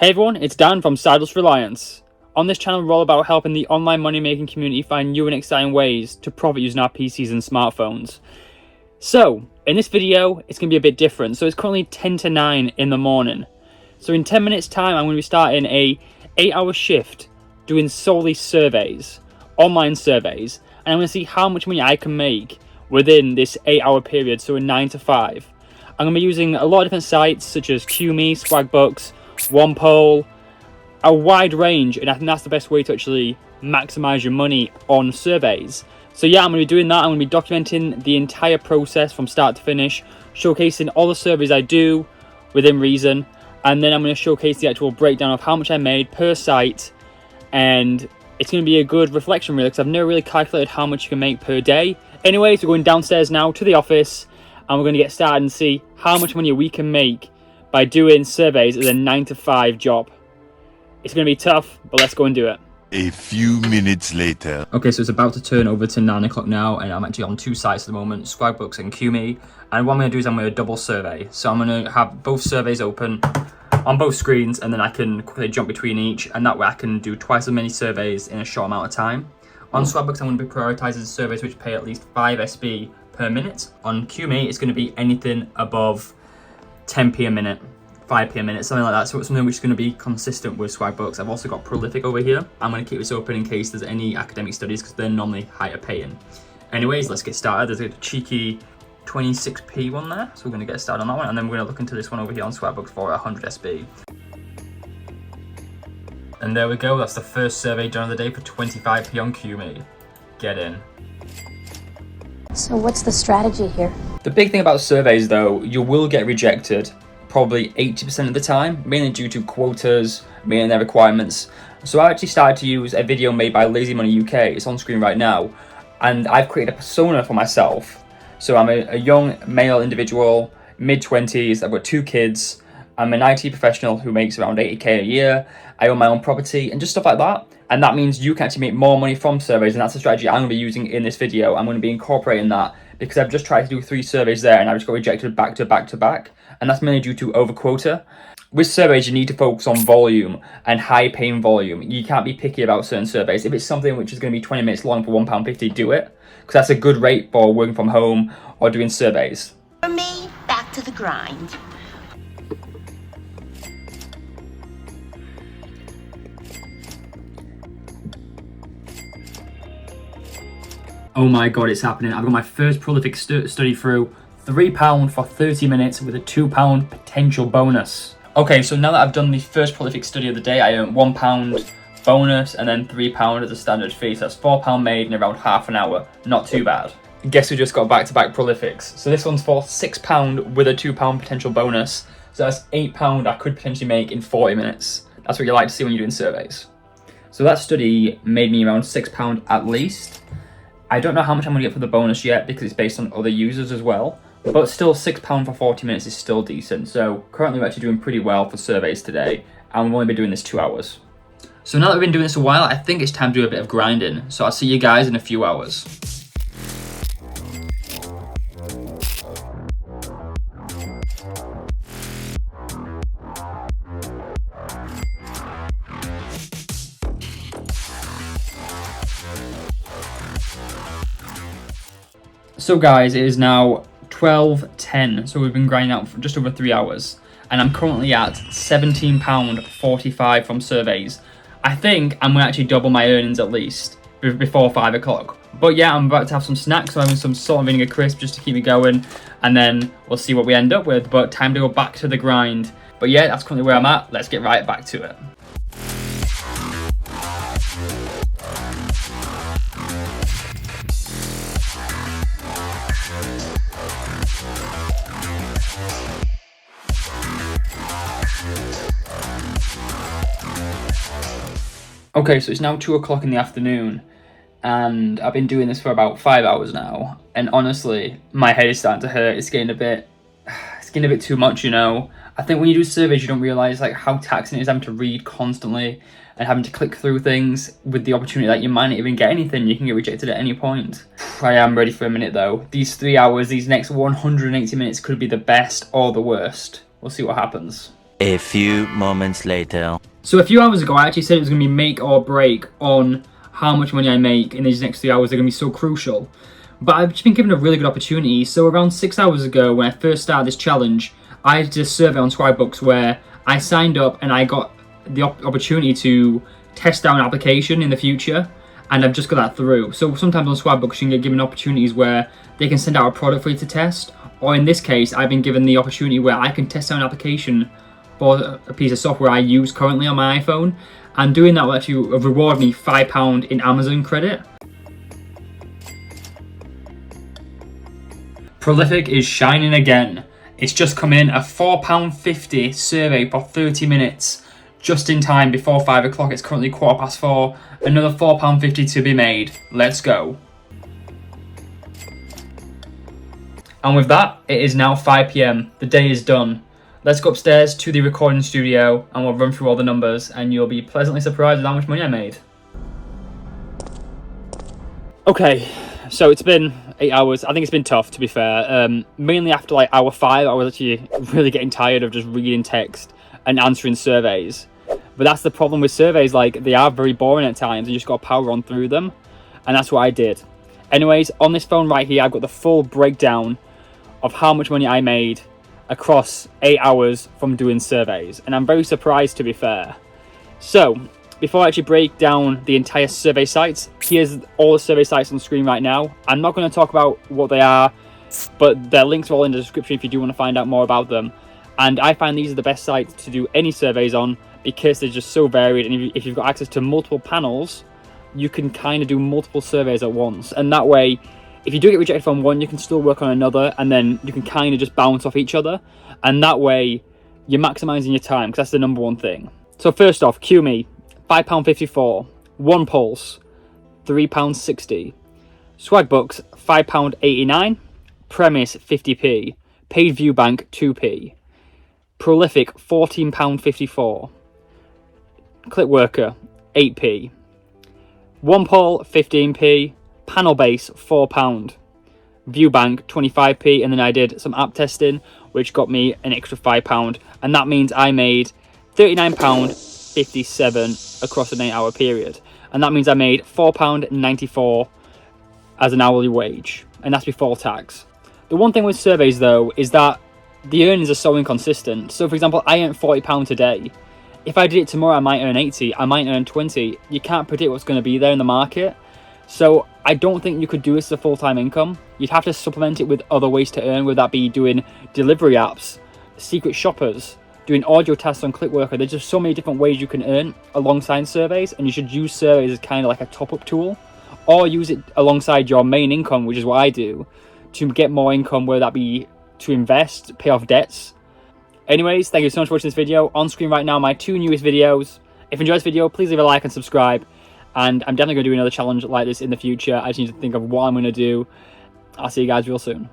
Hey everyone, it's Dan from Sidehustle Reliance. On this channel, we're all about helping the online money-making community find new and exciting ways to profit using our PCs and smartphones. So, in this video, it's going to be a bit different. So it's currently 10 to 9 in the morning. So in 10 minutes time, I'm going to be starting a 8-hour shift doing solely surveys, online surveys. And I'm going to see how much money I can make within this 8-hour period, so a 9 to 5. I'm going to be using a lot of different sites such as QMe, Swagbooks, OnePoll, a wide range, and I think that's the best way to actually maximize your money on surveys. So yeah, I'm going to be doing that. I'm going to be documenting the entire process from start to finish, showcasing all the surveys I do within reason, and then I'm going to showcase the actual breakdown of how much I made per site. And it's going to be a good reflection really, because I've never really calculated how much you can make per day. Anyways, we're going downstairs now to the office, and we're going to get started and see how much money we can make by doing surveys as a 9 to 5 job. It's going to be tough, but let's go and do it. A few minutes later. Okay, so it's about to turn over to 9 o'clock now, and I'm actually on 2 sites at the moment, Swagbooks and QMe. And what I'm going to do is I'm going to double survey. So I'm going to have both surveys open on both screens, and then I can quickly jump between each, and that way I can do twice as many surveys in a short amount of time. On Swagbooks, I'm going to be prioritizing surveys which pay at least 5 SB per minute. On QMe, it's going to be anything above 10p a minute, 5p a minute, something like that. So it's something which is going to be consistent with Swagbooks. I've also got Prolific over here. I'm going to keep this open in case there's any academic studies, because they're normally higher paying. Anyways, let's get started. There's a cheeky 26p one there, so we're going to get started on that one, and then we're going to look into this one over here on Swagbooks for 100 SB. And there we go, that's the first survey done of the day for 25p on QMe. Get in. So what's the strategy here? The big thing about surveys though, you will get rejected probably 80% of the time, mainly due to quotas, meeting their requirements. So I actually started to use a video made by Lazy Money UK, it's on screen right now, and I've created a persona for myself. So I'm a young male individual, mid-20s, I've got 2 kids, I'm an IT professional who makes around 80k a year, I own my own property and just stuff like that. And that means you can actually make more money from surveys, and that's the strategy I'm going to be using in this video. I'm going to be incorporating that because I've just tried to do 3 surveys there and I just got rejected back to back to back, and that's mainly due to over quota. With surveys, you need to focus on volume and high paying volume. You can't be picky about certain surveys. If it's something which is going to be 20 minutes long for £1.50, do it, because that's a good rate for working from home or doing surveys. For me, back to the grind. Oh my god, it's happening. I've got my first Prolific study through. £3 for 30 minutes with a £2 potential bonus. Okay, so now that I've done the first Prolific study of the day, I earn £1 bonus and then £3 as a standard fee. So that's £4 made in around half an hour. Not too bad. Guess who just got back-to-back Prolifics? So this one's for £6 with a £2 potential bonus. So that's £8 I could potentially make in 40 minutes. That's what you like to see when you're doing surveys. So that study made me around £6 at least. I don't know how much I'm going to get for the bonus yet because it's based on other users as well. But still, £6 for 40 minutes is still decent. So currently we're actually doing pretty well for surveys today, and we've only been doing this 2 hours. So now that we've been doing this a while, I think it's time to do a bit of grinding. So I'll see you guys in a few hours. So guys, it is now 12:10, so we've been grinding out for just over 3 hours, and I'm currently at £17.45 from surveys. I think I'm going to actually double my earnings at least before 5 o'clock. But yeah, I'm about to have some snacks, so I'm having some salt and vinegar crisp just to keep me going, and then we'll see what we end up with, but time to go back to the grind. But yeah, that's currently where I'm at. Let's get right back to it. Okay, so it's now 2 o'clock in the afternoon, and I've been doing this for about 5 hours now, and honestly, my head is starting to hurt. It's getting a bit too much, you know. I think when you do surveys, you don't realise like how taxing it is having to read constantly and having to click through things with the opportunity that you might not even get anything. You can get rejected at any point. I am ready for a minute though. These 3 hours, these next 180 minutes could be the best or the worst. We'll see what happens. A few moments later. So a few hours ago, I actually said it was going to be make or break on how much money I make in these next 3 hours. They're going to be so crucial. But I've just been given a really good opportunity. So around 6 hours ago, when I first started this challenge, I did a survey on Swagbucks where I signed up and I got the opportunity to test out an application in the future. And I've just got that through. So sometimes on Swagbucks, you can get given opportunities where they can send out a product for you to test. Or in this case, I've been given the opportunity where I can test out an application for a piece of software I use currently on my iPhone, and doing that will actually reward me £5 in Amazon credit. Prolific is shining again. It's just come in, a £4.50 survey for 30 minutes, just in time before 5 o'clock. It's currently 4:15. Another £4.50 to be made. Let's go. And with that, it is now 5 PM. The day is done. Let's go upstairs to the recording studio and we'll run through all the numbers and you'll be pleasantly surprised at how much money I made. Okay, so it's been 8 hours. I think it's been tough, to be fair. Mainly after like hour 5, I was actually really getting tired of just reading text and answering surveys. But that's the problem with surveys, like they are very boring at times and you just got to power on through them. And that's what I did. Anyways, on this phone right here, I've got the full breakdown of how much money I made across 8 hours from doing surveys, and I'm very surprised, to be fair. So before I actually break down the entire survey sites, here's all the survey sites on screen right now. I'm not going to talk about what they are, but their links are all in the description if you do want to find out more about them. And I find these are the best sites to do any surveys on because they're just so varied, and if you've got access to multiple panels, you can kind of do multiple surveys at once, and that way if you do get rejected from one, you can still work on another, and then you can kind of just bounce off each other. And that way, you're maximising your time, because that's the number one thing. So first off, QMe, £5.54. One Pulse, £3.60. Swagbucks, £5.89. Premise, 50p. Paid Viewbank, 2p. Prolific, £14.54. Clickworker, 8p. OnePoll, 15p. Panel base, £4. Viewbank, 25p, and then I did some app testing, which got me an extra £5, and that means I made £39.57 across an 8 hour period, and that means I made £4.94 as an hourly wage, and that's before tax. The one thing with surveys though is that the earnings are so inconsistent. So for example, I earned £40 today. If I did it tomorrow, I might earn 80, I might earn 20. You can't predict what's going to be there in the market. So I don't think you could do this as a full-time income. You'd have to supplement it with other ways to earn, whether that be doing delivery apps, secret shoppers, doing audio tests on Clickworker. There's just so many different ways you can earn alongside surveys, and you should use surveys as kind of like a top-up tool, or use it alongside your main income, which is what I do, to get more income, whether that be to invest, pay off debts. Anyways, thank you so much for watching this video. On screen right now, my 2 newest videos. If you enjoyed this video, please leave a like and subscribe. And I'm definitely going to do another challenge like this in the future. I just need to think of what I'm going to do. I'll see you guys real soon.